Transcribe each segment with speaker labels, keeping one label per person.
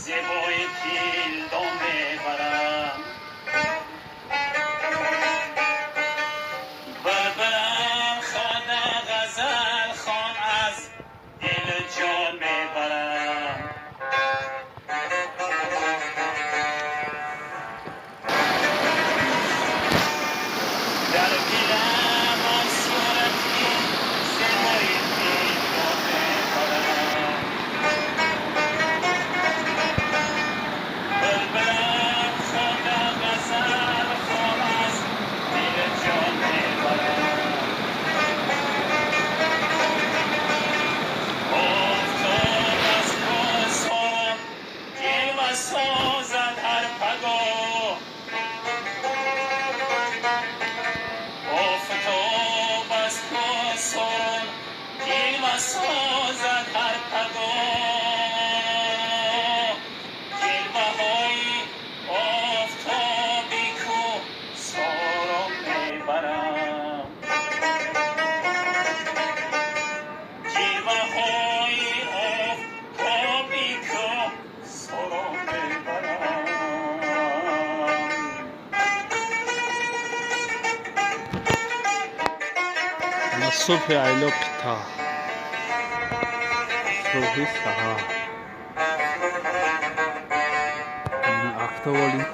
Speaker 1: زیبای پیل دامه برم بلبلم خانه غزل خان از دل جان میبرم در دلم از صورتی زیبای پیل دامه برم بلبلم خانه غزل خان از دل جان میبرم آفتاب از کوهستان گل سازد هر پگاه آفتاب از کوهستان گل سازد هر پگاه جلوه‌های آفتابی کو سارا میبرم جلوه‌های آفتابی کو سارا میبرم
Speaker 2: صبح ایلو قطع صبح سهار افتوالی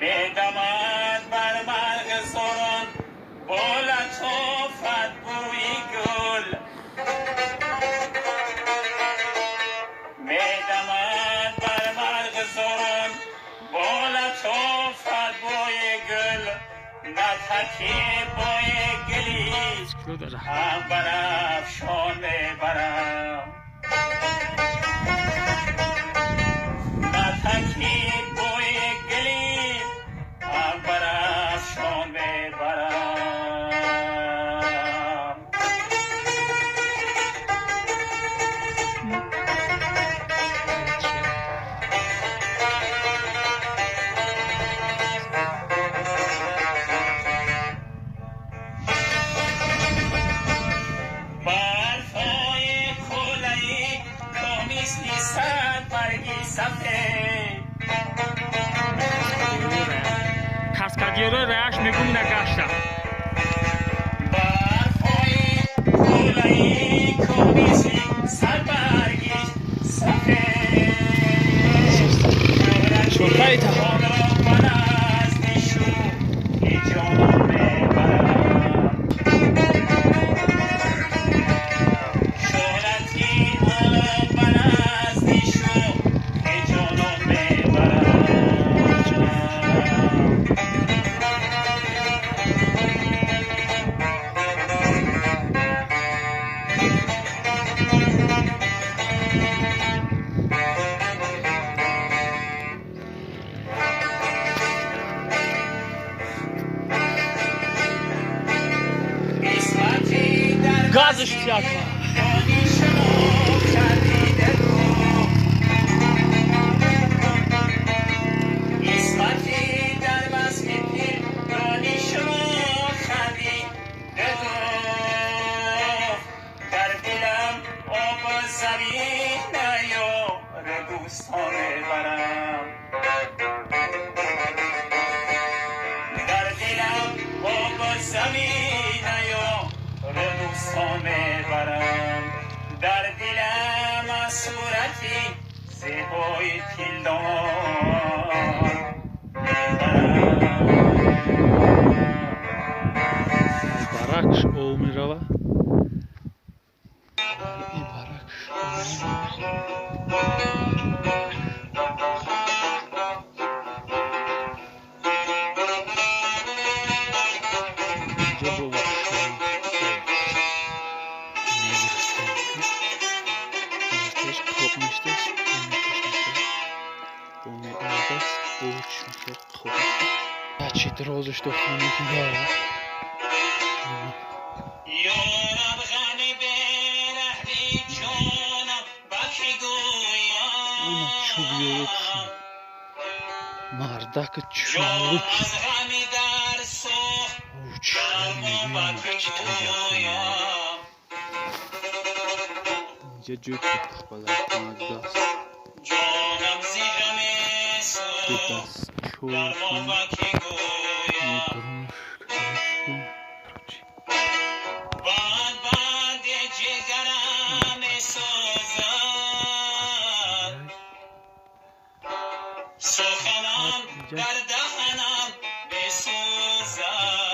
Speaker 1: میدمد بر مرغزاران با لطافت بوی گل میدمد بر مرغزاران با لطافت بوی گل نتکی بوی گلی هم برافشان میبرم نتکی بوی گلی هم برافشان میبرم برفای کلهی کامیز نیستد برگی سفید
Speaker 2: کاسکادیرو رش میگم نگشتم
Speaker 1: برفای کلهی کامیز نیستد برگی سفید
Speaker 2: شوخی تا
Speaker 1: آن را من از نیشو ای جانم میبرم شهرتی آن را من از نیشو ای جانم میبرم قسمتی در
Speaker 2: گازش زیاد کن
Speaker 1: دانی شما خریده رو قسمتی در بسک پیر دانی شما خریده رو در دلم آب زمین نیار دوستان برم در دلم آب زمین نیار دوستان برم در دلم از صورتی زیبای تیلدار
Speaker 2: برکش او میروه ای برکش اینجا با وحشان میریختیم kopmuştur. Bunu aldas boğuşmuşlar kodu. Kaçıdır olmuş doktorun ya. Ana çubuğu yoksun. Mardak çubuk. Uç. چی تهیه کنم اینجا جوک بخبالت کنم دست
Speaker 1: جانم زیرم
Speaker 2: به
Speaker 1: سو
Speaker 2: دست
Speaker 1: در
Speaker 2: چوکن
Speaker 1: مابکی گویم
Speaker 2: میبرمش کرستون
Speaker 1: باد باد جگرم سوزد سخنان در دهنم بسوزد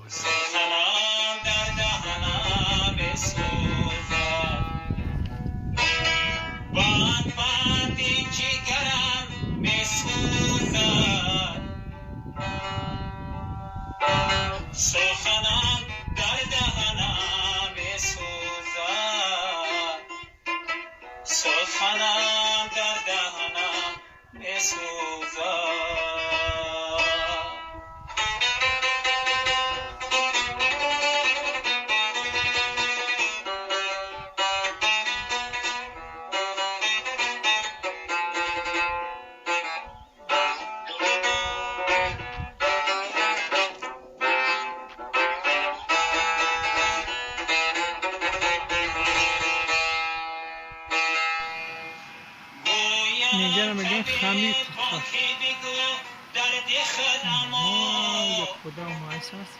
Speaker 1: سخنان در دهنم بسوزد باد باد جگرم بسوزد سخنان در دهنم بسوزد سخنان در دهنم بسوزد
Speaker 3: نگرم میگن خمیر
Speaker 1: درد خودم
Speaker 3: یا خدا محساس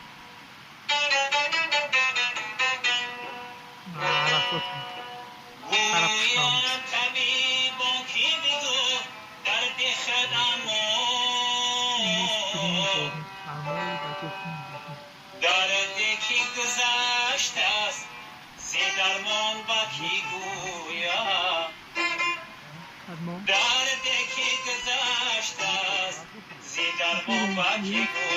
Speaker 3: عرفات طرف شامس
Speaker 1: طبیبان کی بگو درد خودم دردی که گذشته است زی درمان با کی گویم دردی که گذشته است زی درمان با کی گویم